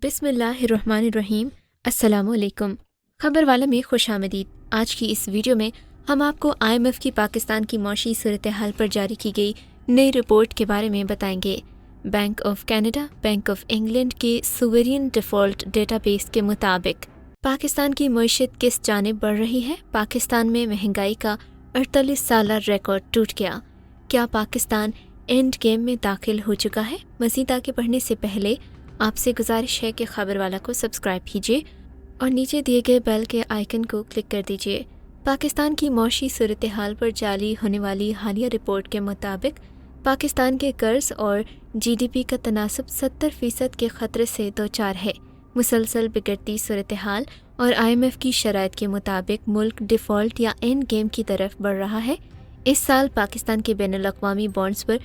بسم اللہ الرحمن الرحیم۔ السلام علیکم۔ خبر والا میں خوش آمدید۔ آج کی اس ویڈیو میں ہم آپ کو IMF کی پاکستان کی معاشی صورتحال پر جاری کی گئی نئی رپورٹ کے بارے میں بتائیں گے۔ Bank of Canada, bank of England کے سوورین ڈیفالٹ ڈیٹا بیس کے مطابق پاکستان کی معیشت کس جانب بڑھ رہی ہے؟ پاکستان میں مہنگائی کا 48 سالہ ریکارڈ ٹوٹ گیا۔ کیا پاکستان اینڈ گیم میں داخل ہو چکا ہے؟ مزید آگے بڑھنے سے پہلے آپ سے گزارش ہے کہ خبر والا کو سبسکرائب کیجیے اور نیچے دیے گئے بیل کے آئیکن کو کلک کر دیجیے۔ پاکستان کی معاشی صورتحال پر جاری ہونے والی حالیہ رپورٹ کے مطابق پاکستان کے قرض اور GDP کا تناسب 70% کے خطرے سے دوچار ہے۔ مسلسل بگڑتی صورتحال اور IMF کی شرائط کے مطابق ملک ڈیفالٹ یا اینڈ گیم کی طرف بڑھ رہا ہے۔ اس سال پاکستان کے بین الاقوامی بانڈز پر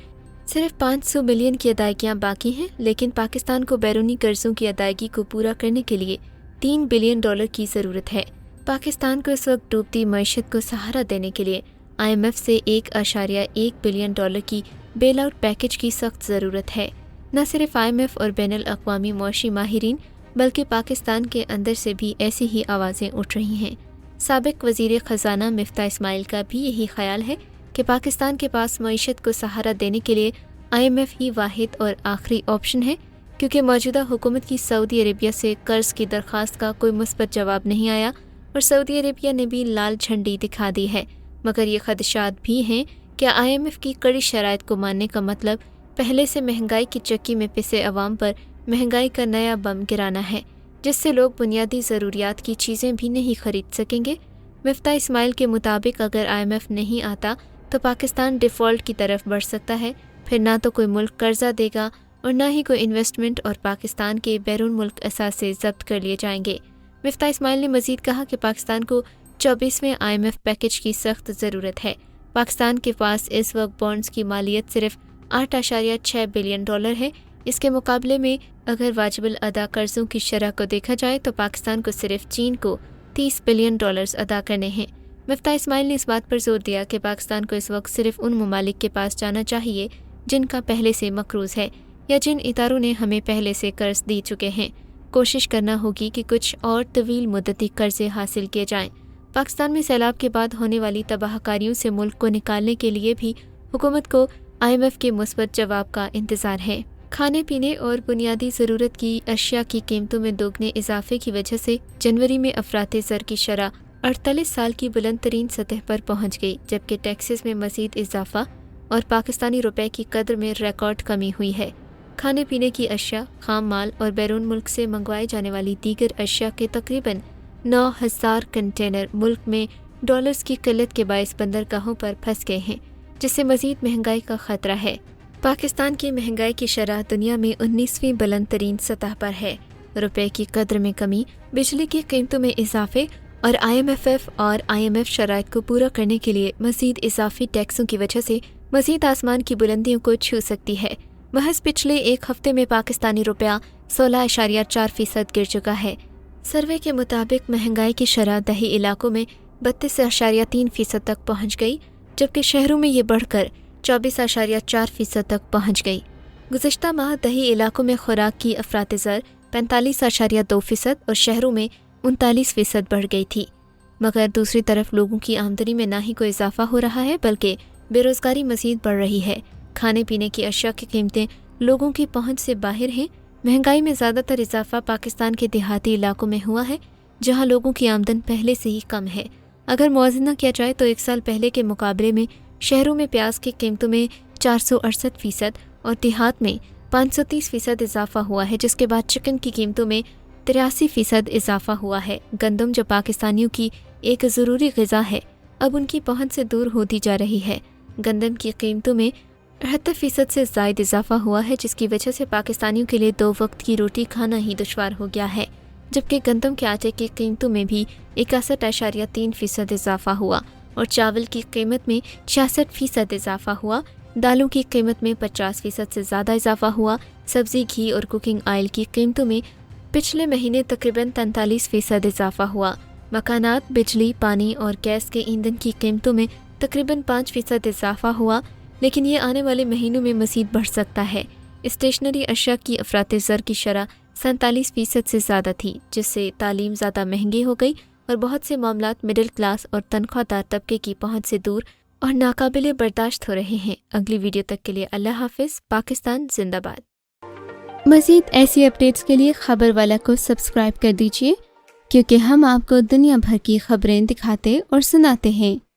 صرف 500 بلین کی ادائیگیاں باقی ہیں، لیکن پاکستان کو بیرونی قرضوں کی ادائیگی کو پورا کرنے کے لیے $3 بلین کی ضرورت ہے۔ پاکستان کو اس وقت ڈوبتی معیشت کو سہارا دینے کے لیے IMF سے $1.1 بلین کی بیل آؤٹ پیکج کی سخت ضرورت ہے۔ نہ صرف IMF اور بین الاقوامی معاشی ماہرین بلکہ پاکستان کے اندر سے بھی ایسی ہی آوازیں اٹھ رہی ہیں۔ سابق وزیر خزانہ مفتاح اسماعیل کا بھی یہی خیال ہے کہ پاکستان کے پاس معیشت کو سہارا دینے کے لیے IMF ہی واحد اور آخری آپشن ہے، کیونکہ موجودہ حکومت کی سعودی عربیہ سے قرض کی درخواست کا کوئی مثبت جواب نہیں آیا اور سعودی عربیہ نے بھی لال جھنڈی دکھا دی ہے۔ مگر یہ خدشات بھی ہیں کہ IMF کی کڑی شرائط کو ماننے کا مطلب پہلے سے مہنگائی کی چکی میں پسے عوام پر مہنگائی کا نیا بم گرانا ہے، جس سے لوگ بنیادی ضروریات کی چیزیں بھی نہیں خرید سکیں گے۔ مفتاح اسماعیل کے مطابق اگر IMF نہیں آتا تو پاکستان ڈیفالٹ کی طرف بڑھ سکتا ہے، پھر نہ تو کوئی ملک قرضہ دے گا اور نہ ہی کوئی انویسٹمنٹ، اور پاکستان کے بیرون ملک اثاثے ضبط کر لیے جائیں گے۔ مفتاح اسماعیل نے مزید کہا کہ پاکستان کو 24ویں IMF پیکج کی سخت ضرورت ہے۔ پاکستان کے پاس اس وقت بانڈز کی مالیت صرف $8.6 بلین ہے۔ اس کے مقابلے میں اگر واجب الادا قرضوں کی شرح کو دیکھا جائے تو پاکستان کو صرف چین کو $30 بلین ادا کرنے ہیں۔ مفتاح اسماعیل نے اس بات پر زور دیا کہ پاکستان کو اس وقت صرف ان ممالک کے پاس جانا چاہیے جن کا پہلے سے مقروض ہے یا جن اداروں نے ہمیں پہلے سے قرض دی چکے ہیں۔ کوشش کرنا ہوگی کہ کچھ اور طویل مدتی قرضے حاصل کیے جائیں۔ پاکستان میں سیلاب کے بعد ہونے والی تباہ کاریوں سے ملک کو نکالنے کے لیے بھی حکومت کو IMF کے مثبت جواب کا انتظار ہے۔ کھانے پینے اور بنیادی ضرورت کی اشیاء کی قیمتوں میں دوگنے اضافے کی وجہ سے جنوری میں افراط زر کی شرح 48 سال کی بلند ترین سطح پر پہنچ گئی، جبکہ ٹیکسز میں مزید اضافہ اور پاکستانی روپے کی قدر میں ریکارڈ کمی ہوئی ہے۔ کھانے پینے کی اشیاء، خام مال اور بیرون ملک سے منگوائے جانے والی دیگر اشیاء کے تقریباً 9,000 کنٹینر ملک میں ڈالرز کی قلت کے باعث بندرگاہوں پر پھنس گئے ہیں، جس سے مزید مہنگائی کا خطرہ ہے۔ پاکستان کی مہنگائی کی شرح دنیا میں 19ویں بلند ترین سطح پر ہے۔ روپے کی قدر میں کمی، بجلی کی قیمتوں میں اضافے اور IMF اور IMF شرائط کو پورا کرنے کے لیے مزید اضافی ٹیکسوں کی وجہ سے مزید آسمان کی بلندیوں کو چھو سکتی ہے۔ محض پچھلے ایک ہفتے میں پاکستانی روپیہ 16.4% گر چکا ہے۔ سروے کے مطابق مہنگائی کی شرح دیہی علاقوں میں 32.3% تک پہنچ گئی، جبکہ شہروں میں یہ بڑھ کر 24.4% تک پہنچ گئی۔ گزشتہ ماہ دیہی علاقوں میں خوراک کی افراط زر 45.2% اور شہروں میں 39% بڑھ گئی تھی۔ مگر دوسری طرف لوگوں کی آمدنی میں نہ ہی کوئی اضافہ ہو رہا ہے بلکہ بے روزگاری مزید بڑھ رہی ہے۔ کھانے پینے کی اشیاء کی قیمتیں لوگوں کی پہنچ سے باہر ہیں۔ مہنگائی میں زیادہ تر اضافہ پاکستان کے دیہاتی علاقوں میں ہوا ہے، جہاں لوگوں کی آمدن پہلے سے ہی کم ہے۔ اگر موازنہ کیا جائے تو ایک سال پہلے کے مقابلے میں شہروں میں پیاز کی قیمتوں میں 468% اور دیہات میں 530% اضافہ ہوا ہے، جس کے بعد چکن کی قیمتوں میں 83% اضافہ ہوا ہے۔ گندم جو پاکستانیوں کی ایک ضروری غذا ہے، اب ان کی پہنچ سے دور ہوتی جا رہی ہے۔ گندم کی قیمتوں میں 78% سے زائد اضافہ ہوا ہے، جس کی وجہ سے پاکستانیوں کے لیے 2 وقت کی روٹی کھانا ہی دشوار ہو گیا ہے، جبکہ گندم کے آٹے کی قیمتوں میں بھی 61.3% اضافہ ہوا اور چاول کی قیمت میں 66% اضافہ ہوا۔ دالوں کی قیمت میں 50% سے زیادہ اضافہ ہوا۔ سبزی، گھی اور کوکنگ آئل کی قیمتوں میں پچھلے مہینے تقریباً 43% اضافہ ہوا۔ مکانات، بجلی، پانی اور گیس کے ایندھن کی قیمتوں میں تقریباً 5% اضافہ ہوا، لیکن یہ آنے والے مہینوں میں مزید بڑھ سکتا ہے۔ اسٹیشنری اشیاء کی افراط زر کی شرح 47% سے زیادہ تھی، جس سے تعلیم زیادہ مہنگی ہو گئی اور بہت سے معاملات مڈل کلاس اور تنخواہ دار طبقے کی پہنچ سے دور اور ناقابل برداشت ہو رہے ہیں۔ اگلی ویڈیو تک کے لیے اللہ حافظ۔ پاکستان زندہ باد۔ مزید ایسی اپڈیٹس کے لیے خبر والا کو سبسکرائب کر دیجیے، کیونکہ ہم آپ کو دنیا بھر کی خبریں دکھاتے اور سناتے ہیں۔